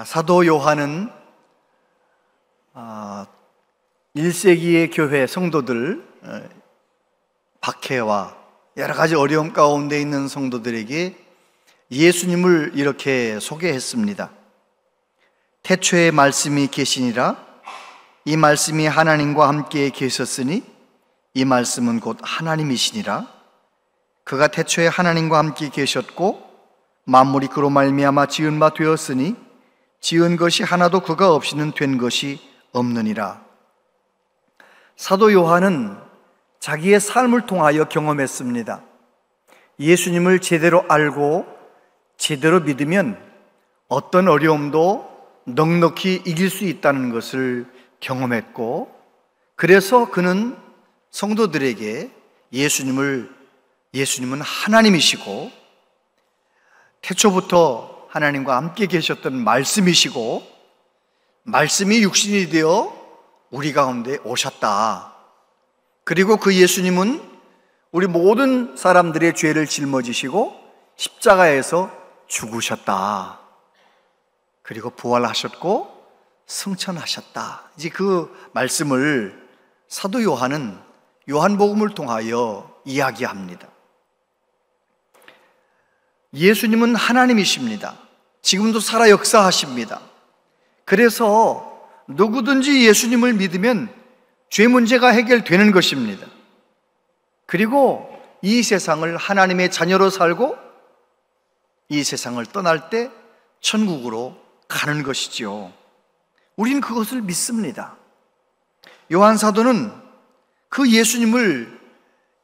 사도 요한은 1세기의 교회 성도들, 박해와 여러 가지 어려움 가운데 있는 성도들에게 예수님을 이렇게 소개했습니다. 태초에 말씀이 계시니라. 이 말씀이 하나님과 함께 계셨으니 이 말씀은 곧 하나님이시니라. 그가 태초에 하나님과 함께 계셨고 만물이 그로 말미암아 지은 바 되었으니 지은 것이 하나도 그가 없이는 된 것이 없느니라. 사도 요한은 자기의 삶을 통하여 경험했습니다. 예수님을 제대로 알고 제대로 믿으면 어떤 어려움도 넉넉히 이길 수 있다는 것을 경험했고, 그래서 그는 성도들에게 예수님은 하나님이시고 태초부터 하나님과 함께 계셨던 말씀이시고 말씀이 육신이 되어 우리 가운데 오셨다. 그리고 그 예수님은 우리 모든 사람들의 죄를 짊어지시고 십자가에서 죽으셨다. 그리고 부활하셨고 승천하셨다. 이제 그 말씀을 사도 요한은 요한복음을 통하여 이야기합니다. 예수님은 하나님이십니다. 지금도 살아 역사하십니다. 그래서 누구든지 예수님을 믿으면 죄 문제가 해결되는 것입니다. 그리고 이 세상을 하나님의 자녀로 살고 이 세상을 떠날 때 천국으로 가는 것이지요. 우리는 그것을 믿습니다. 요한 사도는 그 예수님을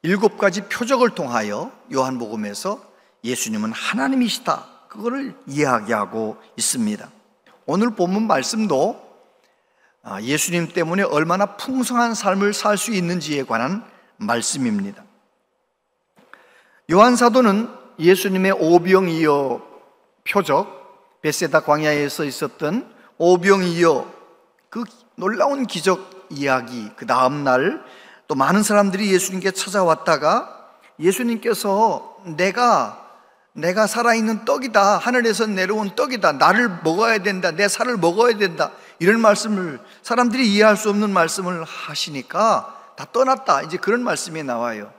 7가지 표적을 통하여 요한복음에서 예수님은 하나님이시다, 그거를 이야기하고 있습니다. 오늘 본문 말씀도 예수님 때문에 얼마나 풍성한 삶을 살 수 있는지에 관한 말씀입니다. 요한 사도는 예수님의 오병이어 표적, 베세다 광야에서 있었던 오병이어 그 놀라운 기적 이야기, 그 다음 날 또 많은 사람들이 예수님께 찾아왔다가 예수님께서 내가 살아있는 떡이다, 하늘에서 내려온 떡이다, 나를 먹어야 된다, 내 살을 먹어야 된다, 이런 말씀을, 사람들이 이해할 수 없는 말씀을 하시니까 다 떠났다, 이제 그런 말씀이 나와요.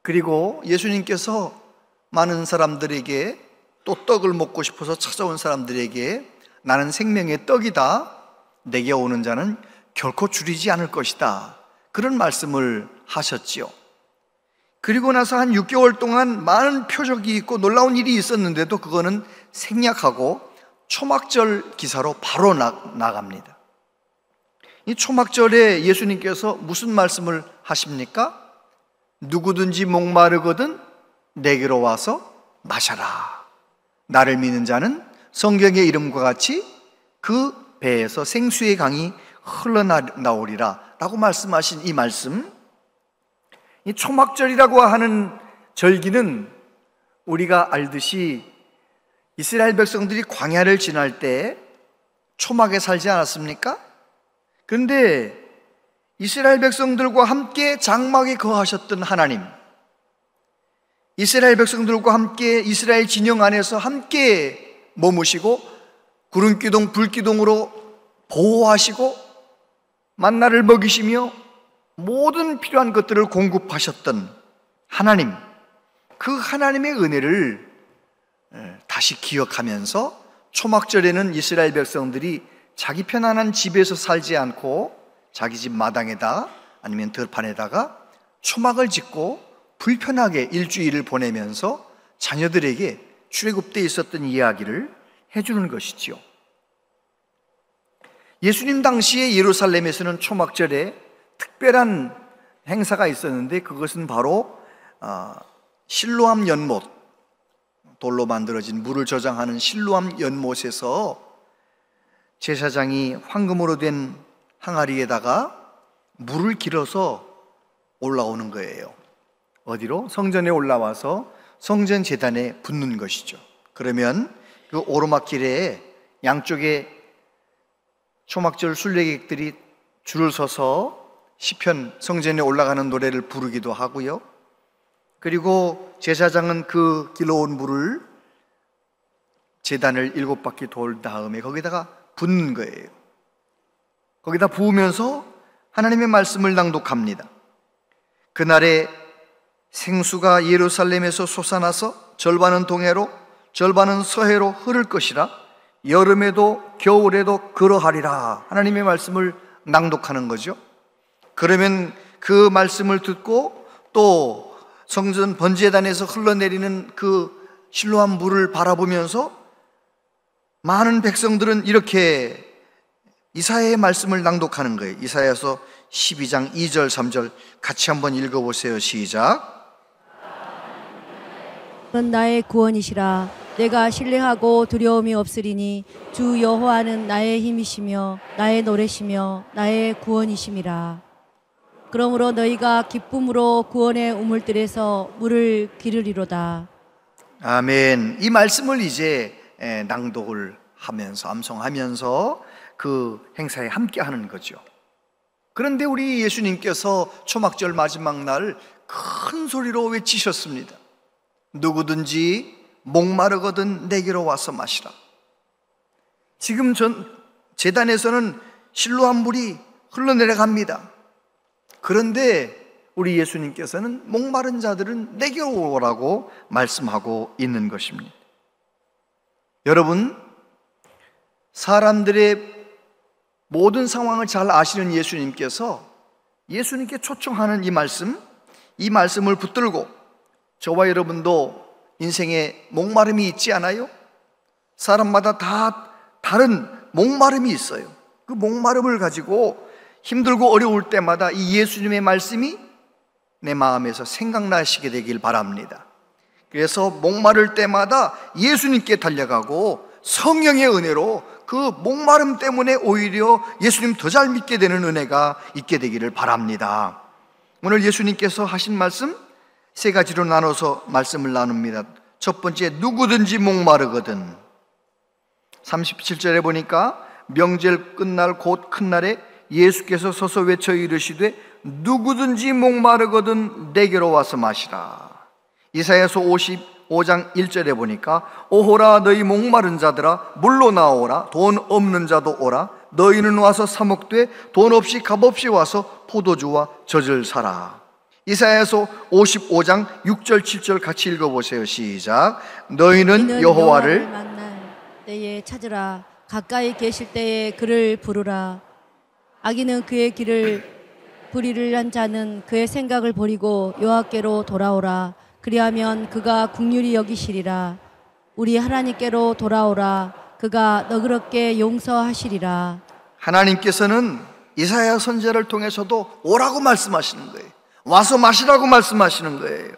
그리고 예수님께서 많은 사람들에게, 또 떡을 먹고 싶어서 찾아온 사람들에게 나는 생명의 떡이다, 내게 오는 자는 결코 줄이지 않을 것이다, 그런 말씀을 하셨지요. 그리고 나서 한 6개월 동안 많은 표적이 있고 놀라운 일이 있었는데도 그거는 생략하고 초막절 기사로 바로 나갑니다. 이 초막절에 예수님께서 무슨 말씀을 하십니까? 누구든지 목마르거든 내게로 와서 마셔라. 나를 믿는 자는 성경의 이름과 같이 그 배에서 생수의 강이 흘러나오리라 라고 말씀하신 이 말씀, 이 초막절이라고 하는 절기는 우리가 알듯이 이스라엘 백성들이 광야를 지날 때 초막에 살지 않았습니까? 그런데 이스라엘 백성들과 함께 장막에 거하셨던 하나님, 이스라엘 백성들과 함께 이스라엘 진영 안에서 함께 머무시고 구름기둥 불기둥으로 보호하시고 만나를 먹이시며 모든 필요한 것들을 공급하셨던 하나님, 그 하나님의 은혜를 다시 기억하면서 초막절에는 이스라엘 백성들이 자기 편안한 집에서 살지 않고 자기 집 마당에다 아니면 들판에다가 초막을 짓고 불편하게 일주일을 보내면서 자녀들에게 출애굽때 있었던 이야기를 해주는 것이지요. 예수님 당시에 예루살렘에서는 초막절에 특별한 행사가 있었는데 그것은 바로 실로암 연못, 돌로 만들어진 물을 저장하는 실로암 연못에서 제사장이 황금으로 된 항아리에다가 물을 길어서 올라오는 거예요. 어디로? 성전에 올라와서 성전 제단에 붓는 것이죠. 그러면 그 오르막길에 양쪽에 초막절 순례객들이 줄을 서서 시편, 성전에 올라가는 노래를 부르기도 하고요. 그리고 제사장은 그 길러온 물을 제단을 7바퀴 돌 다음에 거기다가 붓는 거예요. 거기다 부으면서 하나님의 말씀을 낭독합니다. 그날에 생수가 예루살렘에서 솟아나서 절반은 동해로 절반은 서해로 흐를 것이라. 여름에도 겨울에도 그러하리라. 하나님의 말씀을 낭독하는 거죠. 그러면 그 말씀을 듣고 또 성전 번제단에서 흘러내리는 그 실로암 물을 바라보면서 많은 백성들은 이렇게 이사야의 말씀을 낭독하는 거예요. 이사야서 12장 2절 3절 같이 한번 읽어보세요. 시작. 는 나의 구원이시라. 내가 신뢰하고 두려움이 없으리니 주 여호와는 나의 힘이시며 나의 노래시며 나의 구원이심이라. 그러므로 너희가 기쁨으로 구원의 우물들에서 물을 기르리로다. 아멘. 이 말씀을 이제 낭독을 하면서 암송하면서 그 행사에 함께 하는 거죠. 그런데 우리 예수님께서 초막절 마지막 날 큰 소리로 외치셨습니다. 누구든지 목마르거든 내게로 와서 마시라. 지금 제단에서는 실로암 물이 흘러내려갑니다. 그런데 우리 예수님께서는 목마른 자들은 내게로 오라고 말씀하고 있는 것입니다. 여러분, 사람들의 모든 상황을 잘 아시는 예수님께 초청하는 이 말씀을 붙들고 저와 여러분도 인생에 목마름이 있지 않아요? 사람마다 다 다른 목마름이 있어요. 그 목마름을 가지고 힘들고 어려울 때마다 이 예수님의 말씀이 내 마음에서 생각나시게 되길 바랍니다. 그래서 목마를 때마다 예수님께 달려가고 성령의 은혜로 그 목마름 때문에 오히려 예수님 더 잘 믿게 되는 은혜가 있게 되기를 바랍니다. 오늘 예수님께서 하신 말씀 세 가지로 나눠서 말씀을 나눕니다. 첫 번째, 누구든지 목마르거든. 37절에 보니까 명절 끝날 곧 큰 날에 예수께서 서서 외쳐 이르시되 누구든지 목마르거든 내게로 와서 마시라. 이사야서 55장 1절에 보니까 오호라 너희 목마른 자들아 물로 나오라. 돈 없는 자도 오라. 너희는 와서 사 먹되 돈 없이 값없이 와서 포도주와 젖을 사라. 이사야서 55장 6절 7절 같이 읽어보세요. 시작. 너희는 여호와를 만날 때에 찾으라. 가까이 계실 때에 그를 부르라. 악인은 그의 길을 불의를 한 자는 그의 생각을 버리고 여호와께로 돌아오라. 그리하면 그가 긍휼히 여기시리라. 우리 하나님께로 돌아오라. 그가 너그럽게 용서하시리라. 하나님께서는 이사야 선지자를 통해서도 오라고 말씀하시는 거예요. 와서 마시라고 말씀하시는 거예요.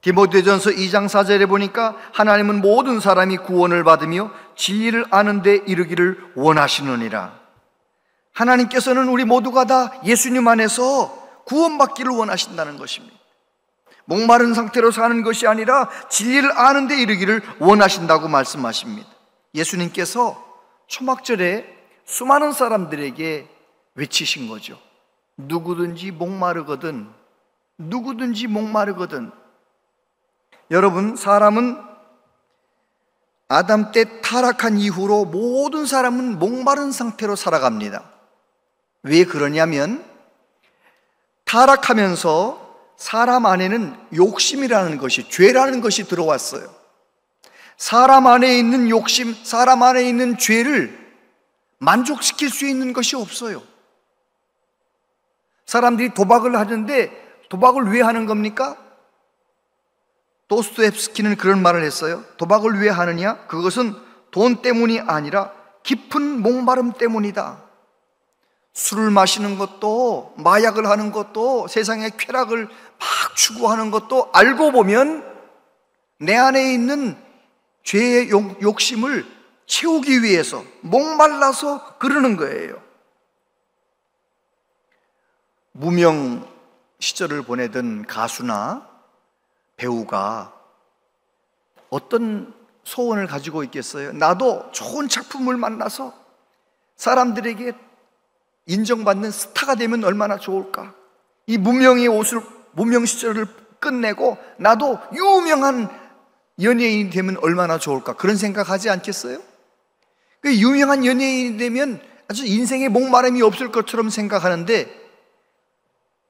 디모데전서 2장 4절에 보니까 하나님은 모든 사람이 구원을 받으며 진리를 아는 데 이르기를 원하시느니라. 하나님께서는 우리 모두가 다 예수님 안에서 구원받기를 원하신다는 것입니다. 목마른 상태로 사는 것이 아니라 진리를 아는 데 이르기를 원하신다고 말씀하십니다. 예수님께서 초막절에 수많은 사람들에게 외치신 거죠. 누구든지 목마르거든, 누구든지 목마르거든. 여러분, 사람은 아담 때 타락한 이후로 모든 사람은 목마른 상태로 살아갑니다. 왜 그러냐면 타락하면서 사람 안에는 욕심이라는 것이, 죄라는 것이 들어왔어요. 사람 안에 있는 욕심, 사람 안에 있는 죄를 만족시킬 수 있는 것이 없어요. 사람들이 도박을 하는데 도박을 왜 하는 겁니까? 도스토옙스키는 그런 말을 했어요. 도박을 왜 하느냐? 그것은 돈 때문이 아니라 깊은 목마름 때문이다. 술을 마시는 것도, 마약을 하는 것도, 세상의 쾌락을 막 추구하는 것도 알고 보면 내 안에 있는 죄의 욕심을 채우기 위해서 목말라서 그러는 거예요. 무명 시절을 보내던 가수나 배우가 어떤 소원을 가지고 있겠어요? 나도 좋은 작품을 만나서 사람들에게 인정받는 스타가 되면 얼마나 좋을까? 이 무명 시절을 끝내고 나도 유명한 연예인이 되면 얼마나 좋을까, 그런 생각하지 않겠어요? 그 유명한 연예인이 되면 아주 인생에 목마름이 없을 것처럼 생각하는데,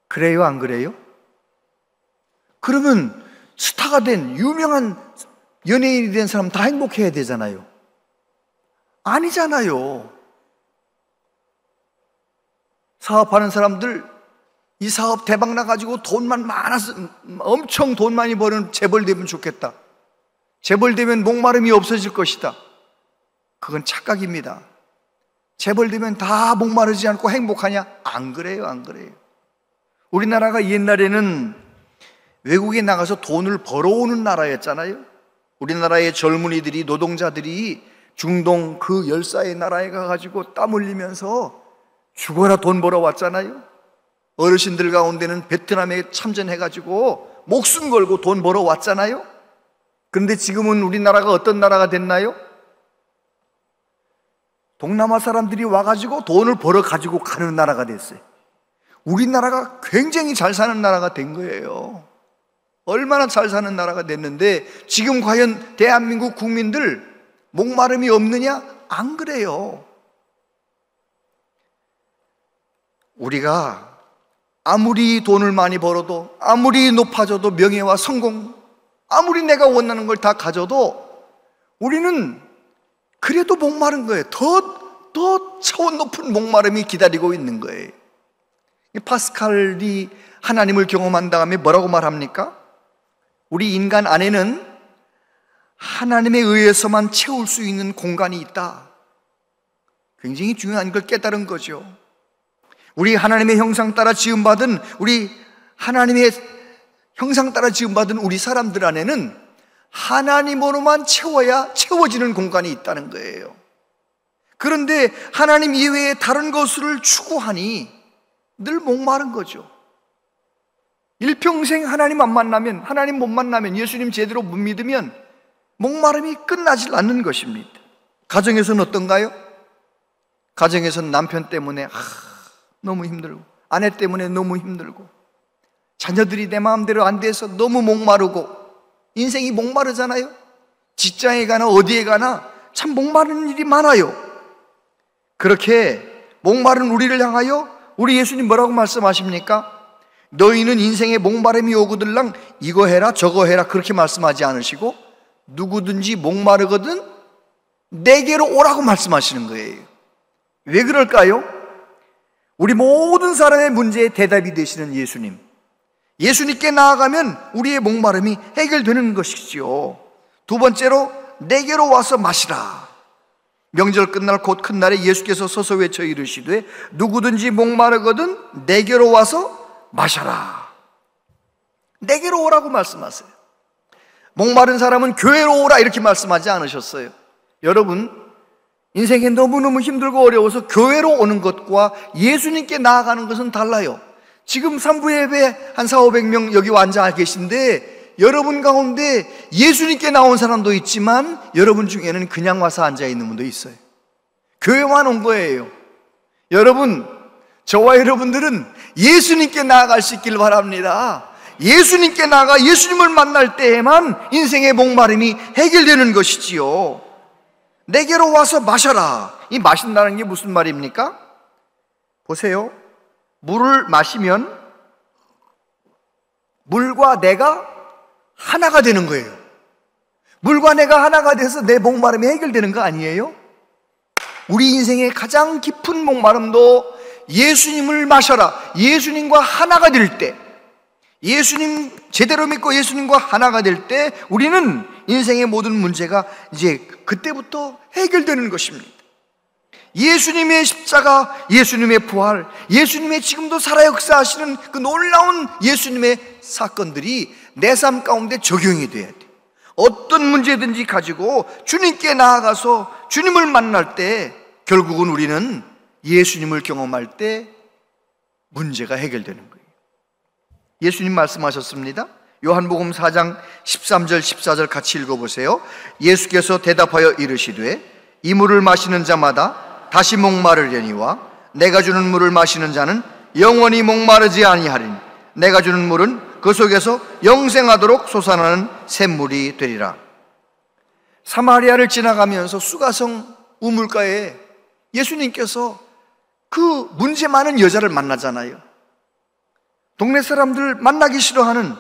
그래요, 안 그래요? 그러면 스타가 된, 유명한 연예인이 된 사람 다 행복해야 되잖아요. 아니잖아요. 사업하는 사람들, 이 사업 대박 나가지고 돈만 많아서 엄청 돈 많이 버는 재벌 되면 좋겠다, 재벌 되면 목마름이 없어질 것이다. 그건 착각입니다. 재벌 되면 다 목마르지 않고 행복하냐? 안 그래요, 안 그래요. 우리나라가 옛날에는 외국에 나가서 돈을 벌어오는 나라였잖아요. 우리나라의 젊은이들이, 노동자들이 중동 그 열사의 나라에 가가지고 땀 흘리면서 죽어라 돈 벌어왔잖아요. 어르신들 가운데는 베트남에 참전해가지고 목숨 걸고 돈 벌어왔잖아요. 그런데 지금은 우리나라가 어떤 나라가 됐나요? 동남아 사람들이 와가지고 돈을 벌어가지고 가는 나라가 됐어요. 우리나라가 굉장히 잘 사는 나라가 된 거예요. 얼마나 잘 사는 나라가 됐는데, 지금 과연 대한민국 국민들 목마름이 없느냐? 안 그래요. 우리가 아무리 돈을 많이 벌어도, 아무리 높아져도, 명예와 성공, 아무리 내가 원하는 걸 다 가져도 우리는 그래도 목마른 거예요. 더 차원 높은 목마름이 기다리고 있는 거예요. 파스칼이 하나님을 경험한 다음에 뭐라고 말합니까? 우리 인간 안에는 하나님에 의해서만 채울 수 있는 공간이 있다. 굉장히 중요한 걸 깨달은 거죠. 우리 하나님의 형상 따라 지음받은, 우리 하나님의 형상 따라 지음받은 우리 사람들 안에는 하나님으로만 채워야 채워지는 공간이 있다는 거예요. 그런데 하나님 이외에 다른 것을 추구하니 늘 목마른 거죠. 일평생 하나님 안 만나면, 하나님 못 만나면, 예수님 제대로 못 믿으면 목마름이 끝나질 않는 것입니다. 가정에서는 어떤가요? 가정에서는 남편 때문에 너무 힘들고, 아내 때문에 너무 힘들고, 자녀들이 내 마음대로 안 돼서 너무 목마르고, 인생이 목마르잖아요. 직장에 가나 어디에 가나 참 목마른 일이 많아요. 그렇게 목마른 우리를 향하여 우리 예수님 뭐라고 말씀하십니까? 너희는 인생에 목마름이 오거들랑 이거 해라 저거 해라 그렇게 말씀하지 않으시고, 누구든지 목마르거든 내게로 오라고 말씀하시는 거예요. 왜 그럴까요? 우리 모든 사람의 문제에 대답이 되시는 예수님, 예수님께 나아가면 우리의 목마름이 해결되는 것이지요. 두 번째로, 내게로 와서 마시라. 명절 끝날 곧 큰 날에 예수께서 서서 외쳐 이르시되 누구든지 목마르거든 내게로 와서 마셔라. 내게로 오라고 말씀하세요. 목마른 사람은 교회로 오라 이렇게 말씀하지 않으셨어요. 여러분, 인생에 너무너무 힘들고 어려워서 교회로 오는 것과 예수님께 나아가는 것은 달라요. 지금 3부 예배 한 400-500명 여기 앉아 계신데, 여러분 가운데 예수님께 나온 사람도 있지만 여러분 중에는 그냥 와서 앉아 있는 분도 있어요. 교회만 온 거예요. 여러분, 저와 여러분들은 예수님께 나아갈 수 있길 바랍니다. 예수님께 나아가 예수님을 만날 때에만 인생의 목마름이 해결되는 것이지요. 내게로 와서 마셔라. 이 마신다는 게 무슨 말입니까? 보세요. 물을 마시면 물과 내가 하나가 되는 거예요. 물과 내가 하나가 돼서 내 목마름이 해결되는 거 아니에요? 우리 인생의 가장 깊은 목마름도 예수님을 마셔라, 예수님과 하나가 될 때, 예수님 제대로 믿고 예수님과 하나가 될 때 우리는 인생의 모든 문제가 이제 그때부터 해결되는 것입니다. 예수님의 십자가, 예수님의 부활, 예수님의 지금도 살아 역사하시는 그 놀라운 예수님의 사건들이 내 삶 가운데 적용이 돼야 돼. 어떤 문제든지 가지고 주님께 나아가서 주님을 만날 때 결국은 우리는 예수님을 경험할 때 문제가 해결되는 거예요. 예수님 말씀하셨습니다. 요한복음 4장 13절 14절 같이 읽어보세요. 예수께서 대답하여 이르시되 이 물을 마시는 자마다 다시 목마르려니와 내가 주는 물을 마시는 자는 영원히 목마르지 아니하리니 내가 주는 물은 그 속에서 영생하도록 솟아나는 샘물이 되리라. 사마리아를 지나가면서 수가성 우물가에 예수님께서 그 문제 많은 여자를 만나잖아요. 동네 사람들 만나기 싫어하는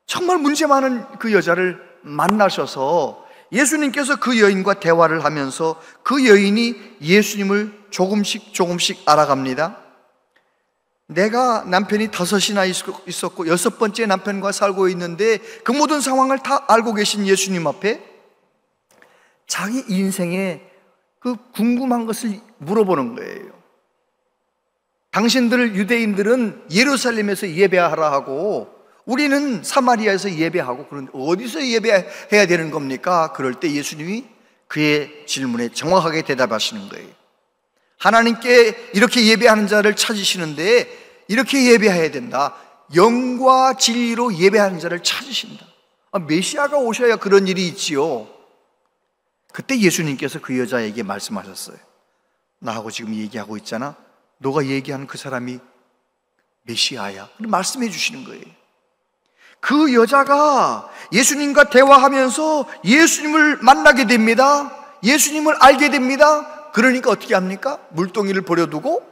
정말 문제 많은 그 여자를 만나셔서 예수님께서 그 여인과 대화를 하면서 그 여인이 예수님을 조금씩 알아갑니다. 내가 남편이 5이나 있었고 6번째 남편과 살고 있는데 그 모든 상황을 다 알고 계신 예수님 앞에 자기 인생에 그 궁금한 것을 물어보는 거예요. 당신들 유대인들은 예루살렘에서 예배하라 하고 우리는 사마리아에서 예배하고, 그런데 어디서 예배해야 되는 겁니까? 그럴 때 예수님이 그의 질문에 정확하게 대답하시는 거예요. 하나님께 이렇게 예배하는 자를 찾으시는데 이렇게 예배해야 된다. 영과 진리로 예배하는 자를 찾으신다. 메시아가 오셔야 그런 일이 있지요. 그때 예수님께서 그 여자에게 말씀하셨어요. 나하고 지금 얘기하고 있잖아. 너가 얘기하는 그 사람이 메시아야. 말씀해 주시는 거예요. 그 여자가 예수님과 대화하면서 예수님을 만나게 됩니다. 예수님을 알게 됩니다. 그러니까 어떻게 합니까? 물동이를 버려두고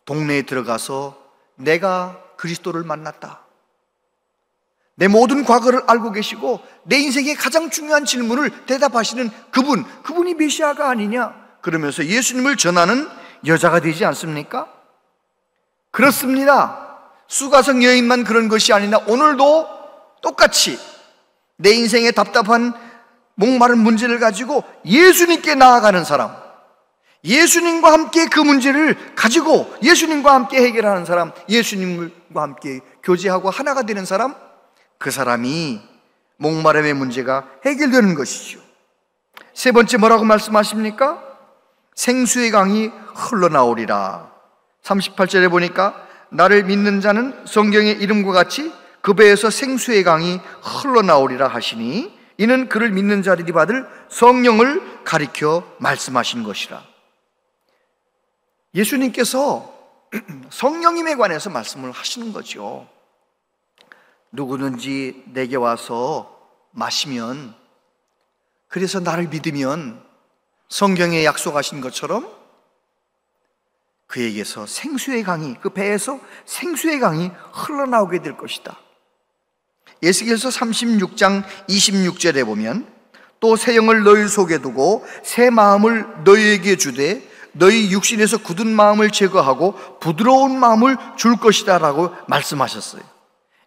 동네에 들어가서 내가 그리스도를 만났다. 내 모든 과거를 알고 계시고 내 인생의 가장 중요한 질문을 대답하시는 그분이 메시아가 아니냐? 그러면서 예수님을 전하는 여자가 되지 않습니까? 그렇습니다. 수가성 여인만 그런 것이 아니라 오늘도 똑같이 내 인생의 답답한 목마른 문제를 가지고 예수님께 나아가는 사람, 예수님과 함께 그 문제를 가지고 예수님과 함께 해결하는 사람, 예수님과 함께 교제하고 하나가 되는 사람, 그 사람이 목마름의 문제가 해결되는 것이죠. 세 번째 뭐라고 말씀하십니까? 생수의 강이 흘러나오리라. 38절에 보니까 나를 믿는 자는 성경의 이름과 같이 그 배에서 생수의 강이 흘러나오리라 하시니 이는 그를 믿는 자들이 받을 성령을 가리켜 말씀하신 것이라. 예수님께서 성령님에 관해서 말씀을 하시는 거죠. 누구든지 내게 와서 마시면, 그래서 나를 믿으면 성경에 약속하신 것처럼 그에게서 생수의 강이, 그 배에서 생수의 강이 흘러나오게 될 것이다. 에스겔서 36장 26절에 보면 또 새 영을 너희 속에 두고 새 마음을 너희에게 주되 너희 육신에서 굳은 마음을 제거하고 부드러운 마음을 줄 것이다 라고 말씀하셨어요.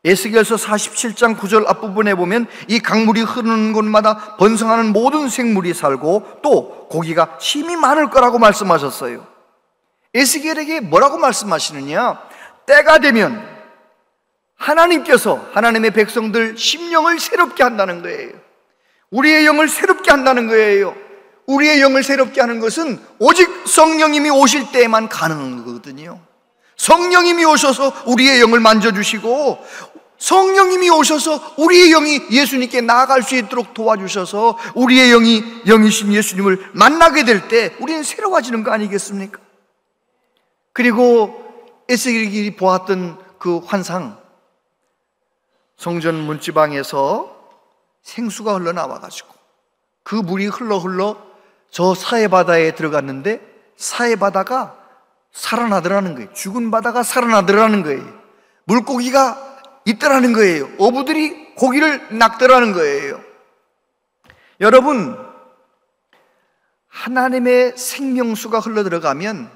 에스겔서 47장 9절 앞부분에 보면 이 강물이 흐르는 곳마다 번성하는 모든 생물이 살고 또 고기가 힘이 많을 거라고 말씀하셨어요. 에스겔에게 뭐라고 말씀하시느냐? 때가 되면 하나님께서 하나님의 백성들 심령을 새롭게 한다는 거예요. 우리의 영을 새롭게 한다는 거예요. 우리의 영을 새롭게 하는 것은 오직 성령님이 오실 때에만 가능한 거거든요. 성령님이 오셔서 우리의 영을 만져주시고 성령님이 오셔서 우리의 영이 예수님께 나아갈 수 있도록 도와주셔서 우리의 영이신 예수님을 만나게 될 때 우리는 새로워지는 거 아니겠습니까? 그리고 에스겔이 보았던 그 환상, 성전 문지방에서 생수가 흘러나와가지고 그 물이 흘러 저 사해바다에 들어갔는데 사해바다가 살아나더라는 거예요. 죽은 바다가 살아나더라는 거예요. 물고기가 있더라는 거예요. 어부들이 고기를 낚더라는 거예요. 여러분, 하나님의 생명수가 흘러 들어가면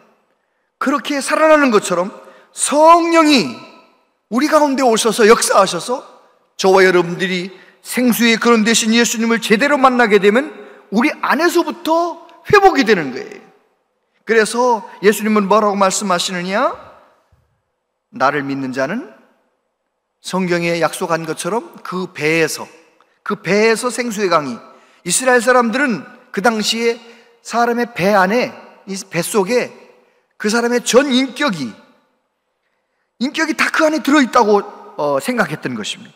그렇게 살아나는 것처럼 성령이 우리 가운데 오셔서 역사하셔서 저와 여러분들이 생수의 그런 대신 예수님을 제대로 만나게 되면 우리 안에서부터 회복이 되는 거예요. 그래서 예수님은 뭐라고 말씀하시느냐? 나를 믿는 자는 성경에 약속한 것처럼 그 배에서 생수의 강이, 이스라엘 사람들은 그 당시에 사람의 배 안에, 이 뱃속에 그 사람의 전 인격이 다 그 안에 들어있다고 생각했던 것입니다.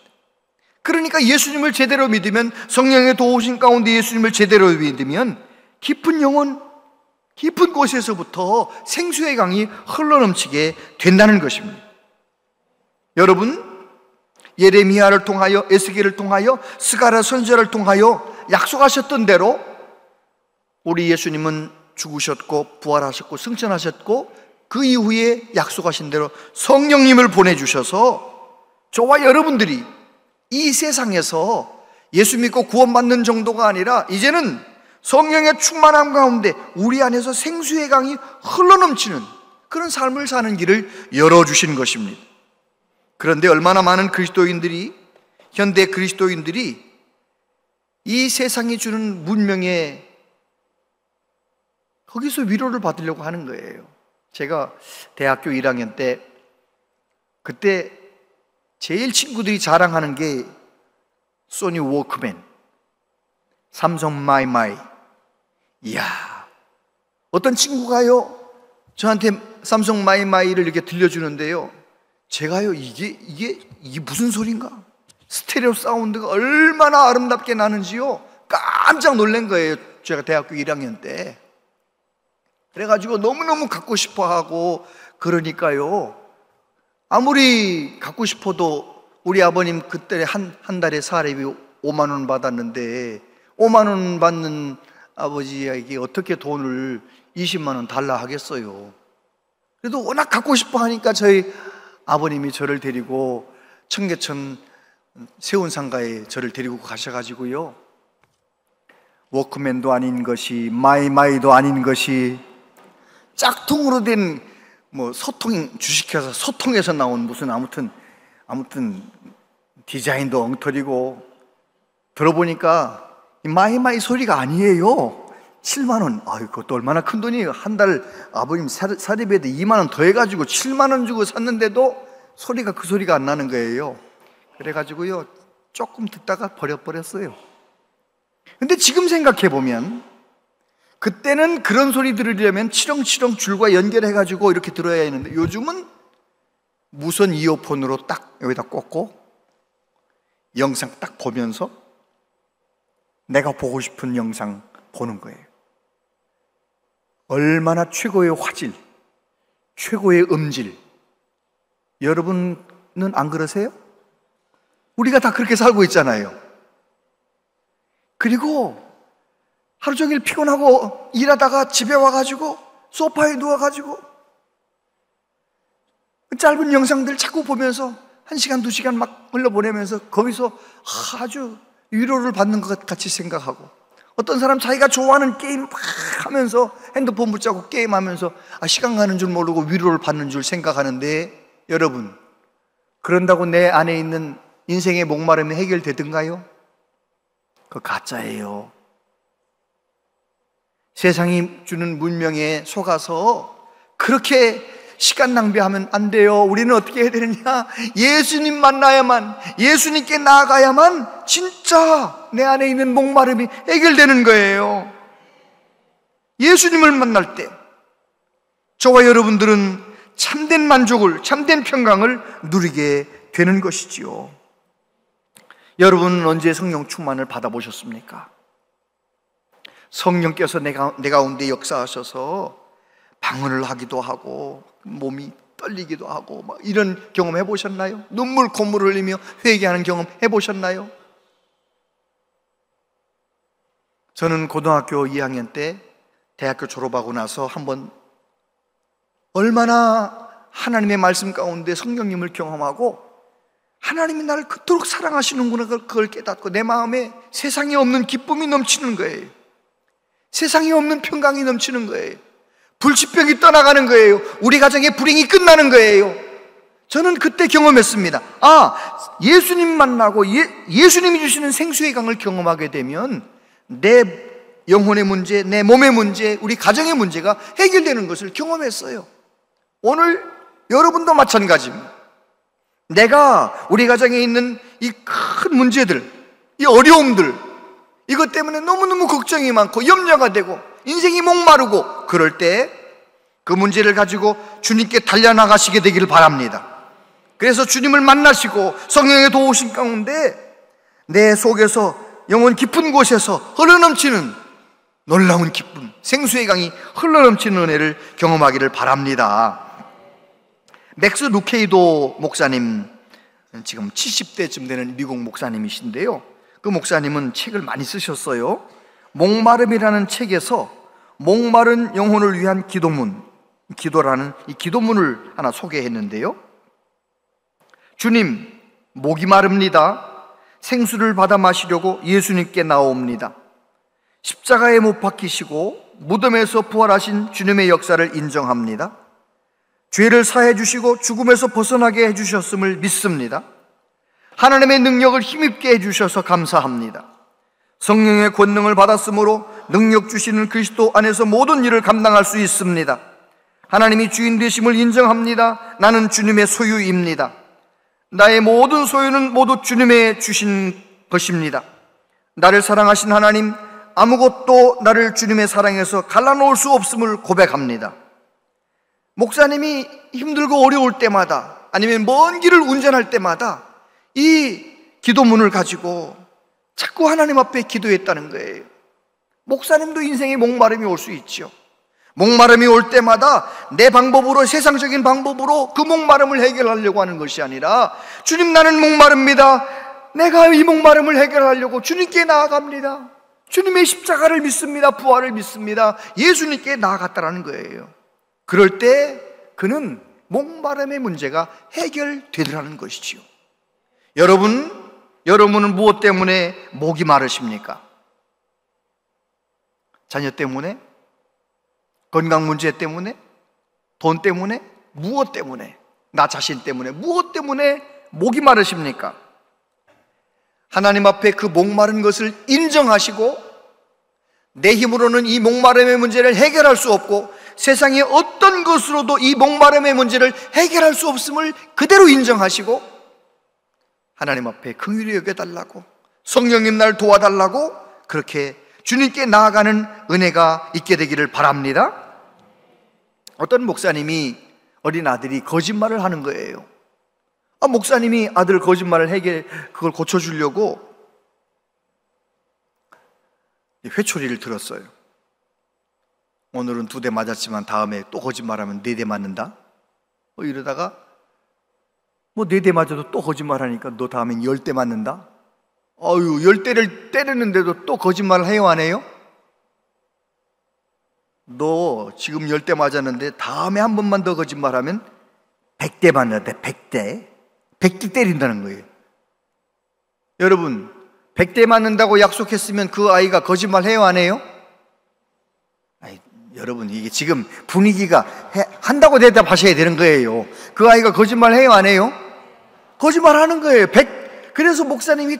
그러니까 예수님을 제대로 믿으면, 성령의 도우신 가운데 예수님을 제대로 믿으면 깊은 영혼, 깊은 곳에서부터 생수의 강이 흘러넘치게 된다는 것입니다. 여러분, 예레미야를 통하여, 에스겔을 통하여, 스가랴 선지자를 통하여 약속하셨던 대로 우리 예수님은 죽으셨고 부활하셨고 승천하셨고, 그 이후에 약속하신 대로 성령님을 보내주셔서 저와 여러분들이 이 세상에서 예수 믿고 구원받는 정도가 아니라 이제는 성령의 충만함 가운데 우리 안에서 생수의 강이 흘러넘치는 그런 삶을 사는 길을 열어주신 것입니다. 그런데 얼마나 많은 그리스도인들이, 현대 그리스도인들이 이 세상이 주는 문명에 거기서 위로를 받으려고 하는 거예요. 제가 대학교 1학년 때, 그때 제일 친구들이 자랑하는 게 소니 워크맨, 삼성 마이마이. 이야, 어떤 친구가요 저한테 삼성 마이마이를 이렇게 들려주는데요, 제가요 이게 무슨 소린가, 스테레오 사운드가 얼마나 아름답게 나는지요 깜짝 놀란 거예요. 제가 대학교 1학년 때. 그래가지고 너무너무 갖고 싶어하고, 그러니까요 아무리 갖고 싶어도 우리 아버님 그때 한 달에 사례비 5만 원 받았는데 5만 원 받는 아버지에게 어떻게 돈을 20만 원 달라 하겠어요. 그래도 워낙 갖고 싶어 하니까 저희 아버님이 저를 데리고 청계천 세운상가에 저를 데리고 가셔가지고요, 워크맨도 아닌 것이, 마이마이도 아닌 것이, 짝퉁으로 된 소통, 주식회사 소통에서 나온 무슨 아무튼 디자인도 엉터리고, 들어보니까 이 마이마이 소리가 아니에요. 7만 원. 아유, 그것도 얼마나 큰 돈이에요. 한 달 아버님 사례비에 2만 원 더해가지고 7만 원 주고 샀는데도 소리가 그 소리가 안 나는 거예요. 그래가지고요 조금 듣다가 버렸어요. 근데 지금 생각해보면, 그때는 그런 소리 들으려면 치렁치렁 줄과 연결해가지고 이렇게 들어야 했는데, 요즘은 무선 이어폰으로 딱 여기다 꽂고 영상 딱 보면서 내가 보고 싶은 영상 보는 거예요. 얼마나 최고의 화질, 최고의 음질. 여러분은 안 그러세요? 우리가 다 그렇게 살고 있잖아요. 그리고 하루 종일 피곤하고 일하다가 집에 와가지고 소파에 누워가지고 짧은 영상들 자꾸 보면서 1시간, 2시간 막 흘려보내면서 거기서 아주 위로를 받는 것 같이 생각하고, 어떤 사람 자기가 좋아하는 게임 막 하면서 핸드폰 붙잡고 게임하면서 시간 가는 줄 모르고 위로를 받는 줄 생각하는데, 여러분, 그런다고 내 안에 있는 인생의 목마름이 해결되든가요? 그거 가짜예요. 세상이 주는 문명에 속아서 그렇게 시간 낭비하면 안 돼요. 우리는 어떻게 해야 되느냐? 예수님 만나야만, 예수님께 나아가야만 진짜 내 안에 있는 목마름이 해결되는 거예요. 예수님을 만날 때 저와 여러분들은 참된 만족을, 참된 평강을 누리게 되는 것이지요. 여러분은 언제 성령 충만을 받아보셨습니까? 성령께서 내 가운데 역사하셔서 방언을 하기도 하고 몸이 떨리기도 하고 막 이런 경험 해보셨나요? 눈물 콧물 흘리며 회개하는 경험 해보셨나요? 저는 고등학교 2학년 때 대학교 졸업하고 나서 한번 얼마나 하나님의 말씀 가운데 성령님을 경험하고 하나님이 나를 그토록 사랑하시는구나, 그걸 깨닫고 내 마음에 세상에 없는 기쁨이 넘치는 거예요. 세상에 없는 평강이 넘치는 거예요. 불치병이 떠나가는 거예요. 우리 가정의 불행이 끝나는 거예요. 저는 그때 경험했습니다. 예수님 만나고 예수님이 주시는 생수의 강을 경험하게 되면 내 영혼의 문제, 내 몸의 문제, 우리 가정의 문제가 해결되는 것을 경험했어요. 오늘 여러분도 마찬가지입니다. 내가 우리 가정에 있는 이 큰 문제들, 이 어려움들, 이것 때문에 너무너무 걱정이 많고 염려가 되고 인생이 목마르고, 그럴 때 그 문제를 가지고 주님께 달려나가시게 되기를 바랍니다. 그래서 주님을 만나시고 성령의 도우심 가운데 내 속에서 영혼 깊은 곳에서 흘러넘치는 놀라운 기쁨, 생수의 강이 흘러넘치는 은혜를 경험하기를 바랍니다. 맥스 루케이도 목사님 지금 70대쯤 되는 미국 목사님이신데요, 그 목사님은 책을 많이 쓰셨어요. 목마름이라는 책에서 목마른 영혼을 위한 기도문, 기도라는 이 기도문을 하나 소개했는데요, 주님, 목이 마릅니다. 생수를 받아 마시려고 예수님께 나옵니다. 십자가에 못 박히시고 무덤에서 부활하신 주님의 역사를 인정합니다. 죄를 사해 주시고 죽음에서 벗어나게 해주셨음을 믿습니다. 하나님의 능력을 힘입게 해주셔서 감사합니다. 성령의 권능을 받았으므로 능력 주시는 그리스도 안에서 모든 일을 감당할 수 있습니다. 하나님이 주인 되심을 인정합니다. 나는 주님의 소유입니다. 나의 모든 소유는 모두 주님의 주신 것입니다. 나를 사랑하신 하나님, 아무것도 나를 주님의 사랑에서 갈라놓을 수 없음을 고백합니다. 목사님이 힘들고 어려울 때마다, 아니면 먼 길을 운전할 때마다 이 기도문을 가지고 자꾸 하나님 앞에 기도했다는 거예요. 목사님도 인생에 목마름이 올 수 있죠. 목마름이 올 때마다 내 방법으로, 세상적인 방법으로 그 목마름을 해결하려고 하는 것이 아니라, 주님, 나는 목마릅니다. 내가 이 목마름을 해결하려고 주님께 나아갑니다. 주님의 십자가를 믿습니다. 부활을 믿습니다. 예수님께 나아갔다라는 거예요. 그럴 때 그는 목마름의 문제가 해결되더라는 것이지요. 여러분은 무엇 때문에 목이 마르십니까? 자녀 때문에? 건강 문제 때문에? 돈 때문에? 무엇 때문에? 나 자신 때문에? 무엇 때문에 목이 마르십니까? 하나님 앞에 그 목마른 것을 인정하시고, 내 힘으로는 이 목마름의 문제를 해결할 수 없고 세상의 어떤 것으로도 이 목마름의 문제를 해결할 수 없음을 그대로 인정하시고, 하나님 앞에 긍휼히 여겨달라고, 성령님 날 도와달라고, 그렇게 주님께 나아가는 은혜가 있게 되기를 바랍니다. 어떤 목사님이, 어린 아들이 거짓말을 하는 거예요. 목사님이 아들 거짓말을 그걸 고쳐주려고 회초리를 들었어요. 오늘은 2대 맞았지만 다음에 또 거짓말하면 4대 맞는다? 이러다가 4대 맞아도 또 거짓말하니까 너 다음엔 10대 맞는다? 10대를 때리는데도 또 거짓말을 해요, 안 해요? 너 지금 10대 맞았는데 다음에 한 번만 더 거짓말하면 100대 맞는다. 100대 때린다는 거예요. 여러분, 100대 맞는다고 약속했으면 그 아이가 거짓말 해요, 안 해요? 여러분, 이게 지금 분위기가 한다고 대답하셔야 되는 거예요. 그 아이가 거짓말 해요, 안 해요? 거짓말 하는 거예요. 그래서 목사님이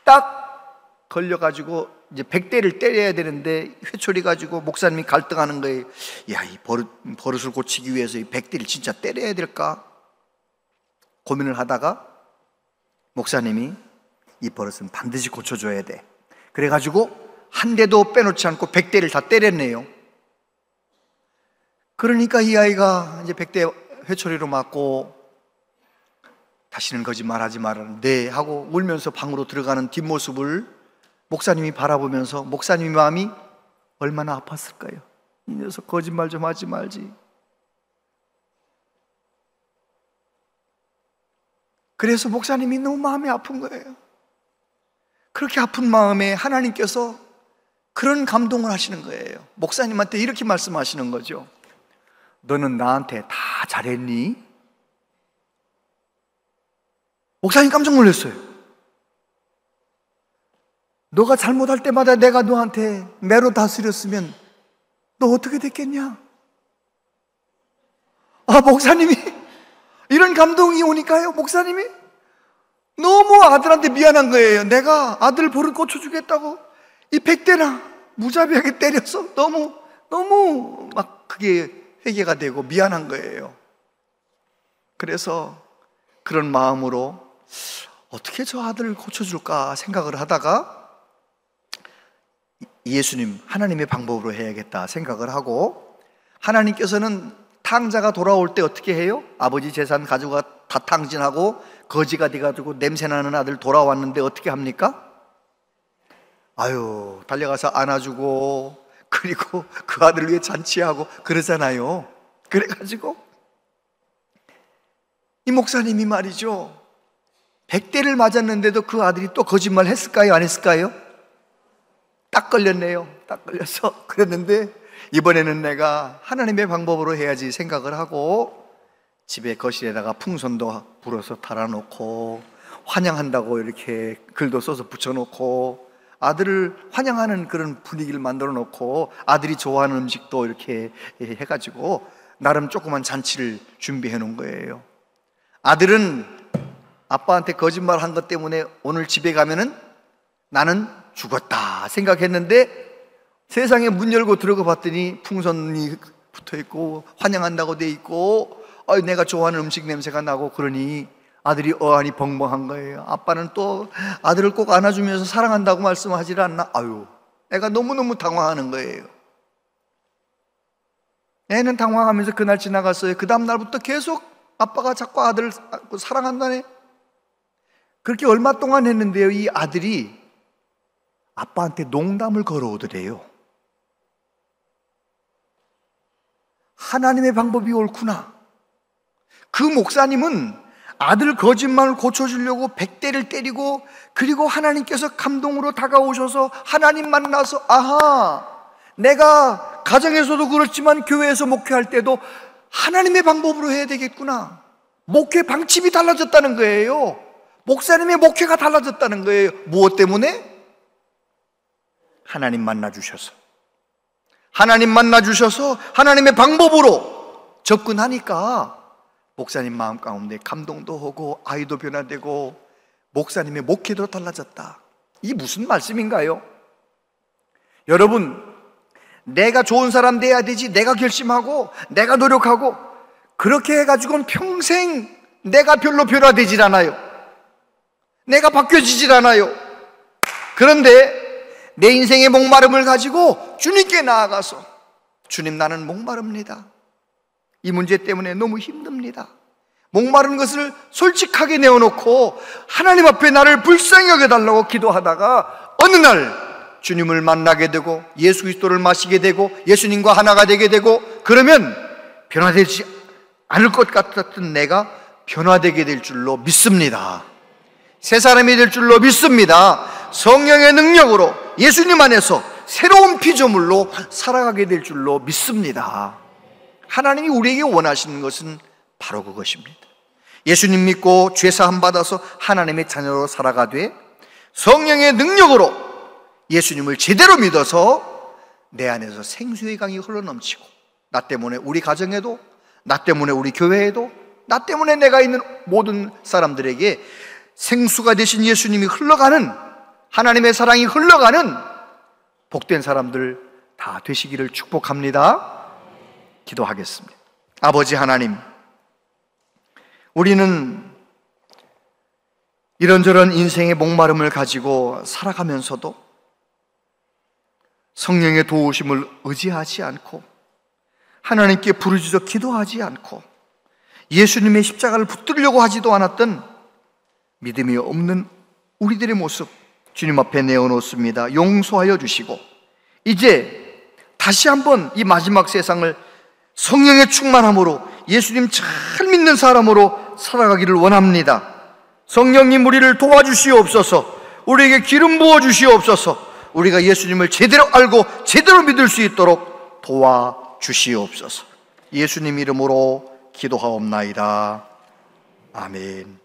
딱 걸려가지고 이제 100대를 때려야 되는데 회초리 가지고 목사님이 갈등하는 거예요. 야, 이 버릇을 고치기 위해서 이 100대를 진짜 때려야 될까? 고민을 하다가 목사님이 이 버릇은 반드시 고쳐줘야 돼. 그래가지고 한 대도 빼놓지 않고 100대를 다 때렸네요. 그러니까 이 아이가 이제 100대 회초리로 맞고 다시는 거짓말하지 말아라, 네 하고 울면서 방으로 들어가는 뒷모습을 목사님이 바라보면서 목사님의 마음이 얼마나 아팠을까요? 이 녀석 거짓말 좀 하지 말지. 그래서 목사님이 너무 마음이 아픈 거예요. 그렇게 아픈 마음에 하나님께서 그런 감동을 하시는 거예요. 목사님한테 이렇게 말씀하시는 거죠. 너는 나한테 다 잘했니? 목사님 깜짝 놀랐어요. 너가 잘못할 때마다 내가 너한테 매로 다스렸으면 너 어떻게 됐겠냐? 목사님이 이런 감동이 오니까요, 목사님이 너무 아들한테 미안한 거예요. 내가 아들 버릇 고쳐주겠다고 이 100대나 무자비하게 때려서 너무 막 그게 회개가 되고 미안한 거예요. 그래서 그런 마음으로 어떻게 저 아들을 고쳐줄까 생각을 하다가 예수님, 하나님의 방법으로 해야겠다 생각을 하고, 하나님께서는 탕자가 돌아올 때 어떻게 해요? 아버지 재산 가지고 다 탕진하고 거지가 돼가지고 냄새나는 아들 돌아왔는데 어떻게 합니까? 달려가서 안아주고, 그리고 그 아들을 위해 잔치하고 그러잖아요. 그래가지고 이 목사님이 말이죠, 100대를 맞았는데도 그 아들이 또 거짓말 했을까요? 안 했을까요? 딱 걸렸네요. 딱 걸려서 그랬는데 이번에는 내가 하나님의 방법으로 해야지 생각을 하고 집에 거실에다가 풍선도 불어서 달아놓고 환영한다고 이렇게 글도 써서 붙여놓고 아들을 환영하는 그런 분위기를 만들어 놓고 아들이 좋아하는 음식도 이렇게 해가지고 나름 조그만 잔치를 준비해 놓은 거예요. 아들은 아빠한테 거짓말 한 것 때문에 오늘 집에 가면은 나는 죽었다 생각했는데 세상에 문 열고 들어가 봤더니 풍선이 붙어 있고 환영한다고 돼 있고 내가 좋아하는 음식 냄새가 나고 그러니 아들이 어안이 벙벙한 거예요. 아빠는 또 아들을 꼭 안아주면서 사랑한다고 말씀하지 않나? 아유, 애가 너무너무 당황하는 거예요. 애는 당황하면서 그날 지나갔어요. 그 다음 날부터 계속 아빠가 자꾸 아들을 사랑한다네. 그렇게 얼마 동안 했는데요, 이 아들이 아빠한테 농담을 걸어오더래요. 하나님의 방법이 옳구나. 그 목사님은 아들 거짓말을 고쳐주려고 100대를 때리고, 그리고 하나님께서 감동으로 다가오셔서 하나님 만나서 아하, 내가 가정에서도 그렇지만 교회에서 목회할 때도 하나님의 방법으로 해야 되겠구나. 목회 방침이 달라졌다는 거예요. 목사님의 목회가 달라졌다는 거예요. 무엇 때문에? 하나님 만나주셔서 하나님의 방법으로 접근하니까 목사님 마음 가운데 감동도 오고 아이도 변화되고 목사님의 목회도 달라졌다. 이게 무슨 말씀인가요? 여러분, 내가 좋은 사람 돼야 되지, 내가 결심하고 내가 노력하고 그렇게 해가지고는 평생 내가 별로 변화되질 않아요. 내가 바뀌어지질 않아요. 그런데 내 인생의 목마름을 가지고 주님께 나아가서 주님, 나는 목마릅니다. 이 문제 때문에 너무 힘듭니다. 목마른 것을 솔직하게 내어놓고 하나님 앞에 나를 불쌍히 여겨달라고 기도하다가 어느 날 주님을 만나게 되고 예수 그리스도를 마시게 되고 예수님과 하나가 되게 되고 그러면 변화되지 않을 것 같았던 내가 변화되게 될 줄로 믿습니다. 새 사람이 될 줄로 믿습니다. 성령의 능력으로 예수님 안에서 새로운 피조물로 살아가게 될 줄로 믿습니다. 하나님이 우리에게 원하시는 것은 바로 그것입니다. 예수님 믿고 죄사함 받아서 하나님의 자녀로 살아가되 성령의 능력으로 예수님을 제대로 믿어서 내 안에서 생수의 강이 흘러넘치고 나 때문에 우리 가정에도, 나 때문에 우리 교회에도, 나 때문에 내가 있는 모든 사람들에게 생수가 되신 예수님이 흘러가는, 하나님의 사랑이 흘러가는 복된 사람들 다 되시기를 축복합니다. 기도하겠습니다. 아버지 하나님, 우리는 이런저런 인생의 목마름을 가지고 살아가면서도 성령의 도우심을 의지하지 않고 하나님께 부르짖어 기도하지 않고 예수님의 십자가를 붙들려고 하지도 않았던 믿음이 없는 우리들의 모습 주님 앞에 내어놓습니다. 용서하여 주시고 이제 다시 한번 이 마지막 세상을 성령의 충만함으로 예수님 잘 믿는 사람으로 살아가기를 원합니다. 성령님, 우리를 도와주시옵소서. 우리에게 기름 부어 주시옵소서. 우리가 예수님을 제대로 알고 제대로 믿을 수 있도록 도와주시옵소서. 예수님 이름으로 기도하옵나이다. 아멘.